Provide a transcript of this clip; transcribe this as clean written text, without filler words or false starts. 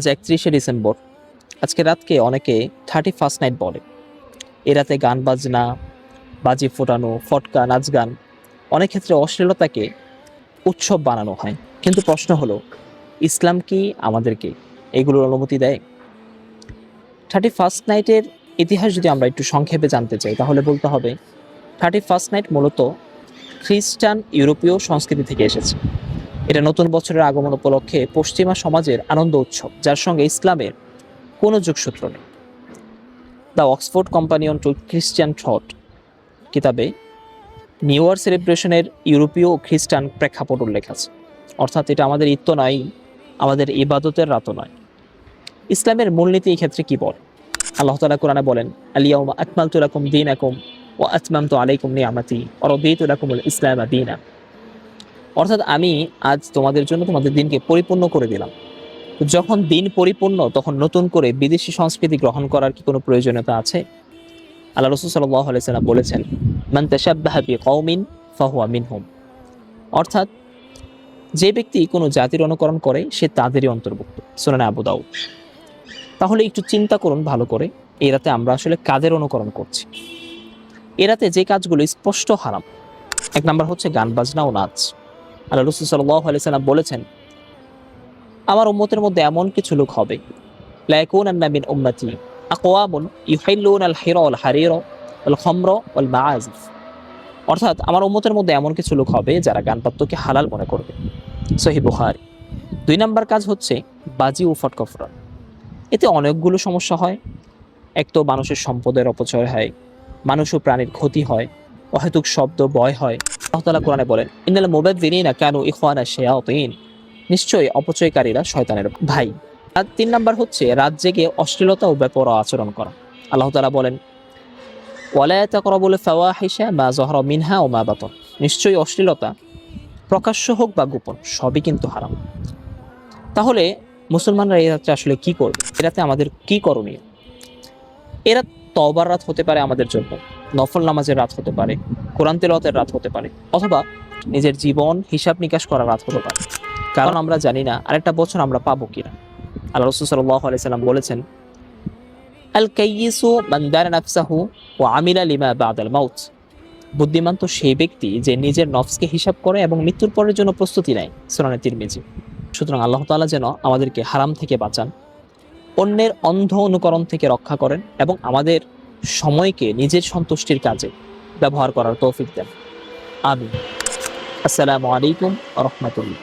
আজ 31শে ডিসেম্বর। আজকে রাতকে অনেকে 31st নাইট বলে। এ রাতে গান বাজনা, বাজি ফোটানো, ফটকা, নাচ গান, অনেক ক্ষেত্রে অশ্লীলতাকে উৎসব বানানো হয়। কিন্তু প্রশ্ন হলো, ইসলাম কি আমাদেরকে এগুলোর অনুমতি দেয়? 31st নাইটের ইতিহাস যদি আমরা একটু সংক্ষেপে জানতে চাই, তাহলে বলতে হবে 31st নাইট মূলত খ্রিস্টান ইউরোপীয় সংস্কৃতি থেকে এসেছে। এটা নতুন বছরের আগমন উপলক্ষে পশ্চিমা সমাজের আনন্দ উৎসব, যার সঙ্গে ইসলামের কোনো যোগসূত্র নেই। দ্য অক্সফোর্ড কম্পানিয়ন টু খ্রিস্টান থট কিতাবে নিউ ইয়ার সেলিব্রেশনের ইউরোপীয় ও খ্রিস্টান প্রেক্ষাপট উল্লেখ আছে। অর্থাৎ এটা আমাদের ঈদ তো নয়, আমাদের ইবাদতের রাতও নয়। ইসলামের মূলনীতি এই ক্ষেত্রে কি বলে? আল্লাহ তাআলা কোরআনে বলেন, আল-ইয়াউমা আকমালতু লাকুম দীনাকুম ওয়া আতমামতু আলাইকুম নি'মাতি ওয়া রাদিতু লাকুমুল ইসলামা দীনা। অর্থাৎ আমি আজ তোমাদের জন্য তোমাদের দিনকে পরিপূর্ণ করে দিলাম। যখন দিন পরিপূর্ণ, তখন নতুন করে বিদেশি সংস্কৃতি গ্রহণ করার কি কোনো প্রয়োজনীয়তা আছে? আল্লাহ রাসূল সাল্লাল্লাহু আলাইহি ওয়াসাল্লাম বলেছেন, মান তাশাব্বাহা বিকওমিন ফাহুয়া মিনহুম। অর্থাৎ যে ব্যক্তি কোনো জাতির অনুকরণ করে সে তাদেরই অন্তর্ভুক্ত। সুনানে আবু দাউদ। তাহলে একটু চিন্তা করুন ভালো করে, এই রাতে আমরা আসলে কাদের অনুকরণ করছি? এ রাতে যে কাজগুলো স্পষ্ট হারাম, এক নাম্বার হচ্ছে গান বাজনা ও নাচ। আল্লাহ রাসূল সাল্লাল্লাহু আলাইহি ওয়াসাল্লাম বলেছেন, আমার উম্মতের মধ্যে এমন কিছু লোক হবে, লা ইয়াকুনান্না মিন উম্মতি আকওয়ামুন ইউহিল্লুনা আল হিরা ওয়াল হারিরা ওয়াল খামরা ওয়াল মাআজিফ। অর্থাৎ আমার উম্মতের মধ্যে এমন কিছু লোক হবে যারা গানবাদ্যকে হালাল মনে করবে। সহিহ বুখারী। 2 নাম্বার কাজ হচ্ছে বাজি ও ফটকা ফোড়ানো। এতে অনেকগুলো সমস্যা হয়। এক তো মানুষের সম্পদের অপচয় হয়, মানুষ ও প্রাণীর ক্ষতি হয়, অহেতুক শব্দ ভয় হয়। আল্লাহ তাআলা কোরআনে বলেন, ইন্নাল মুবাযযিরিনা কানু ইখওয়ানা শায়াতিন। নিশ্চয়ই অপচয়কারীরা শয়তানের ভাই। আর 3 নাম্বার হচ্ছে রাত জেগে অশ্লীলতা ও বেপরোয়া আচরণ করা। আল্লাহ তাআলা বলেন, ওয়ালা তাকরাবুল ফাওয়াহিশা মা যাহরা মিনহা ওয়া মা বাতান। নিশ্চয়ই অশ্লীলতা প্রকাশ্য হোক বা গোপন সবই কিন্তু হারাম। তাহলে মুসলমানরা এই রাতে আসলে কি করবে? এই রাতে আমাদের কি করণীয়? এ রাত তওবার রাত হতে পারে আমাদের জন্য, নফল নামাজের রাত হতে পারে, কোরআন তেলাওয়াতের রাত হতে পারে, অথবা নিজের জীবন হিসাব নিকাশ করার রাত হতে পারে। কারণ আমরা জানি না আরেকটা বছর আমরা পাবো কিনা। আল্লাহ রাসূল সাল্লাল্লাহু আলাইহি সাল্লাম বলেছেন, আল কাইয়িসু মান দারা নাফসাহু ওয়া আমিলা লিমা বাদাল মাউত। বুদ্ধিমান তো সেই ব্যক্তি যে নিজের নফসকে হিসাব করে এবং মৃত্যুর পরের জন্য প্রস্তুতি নেয়। সুনানে তিরমিজি। সুতরাং আল্লাহ তাআলা যেন আমাদেরকে হারাম থেকে বাঁচান, অন্যের অন্ধ অনুকরণ থেকে রক্ষা করেন এবং আমাদের সময়কে নিজের সন্তুষ্টির কাজে ব্যবহার করার তৌফিক দেন। আমিন। আসসালামু আলাইকুম ওয়া রাহমাতুল্লাহ।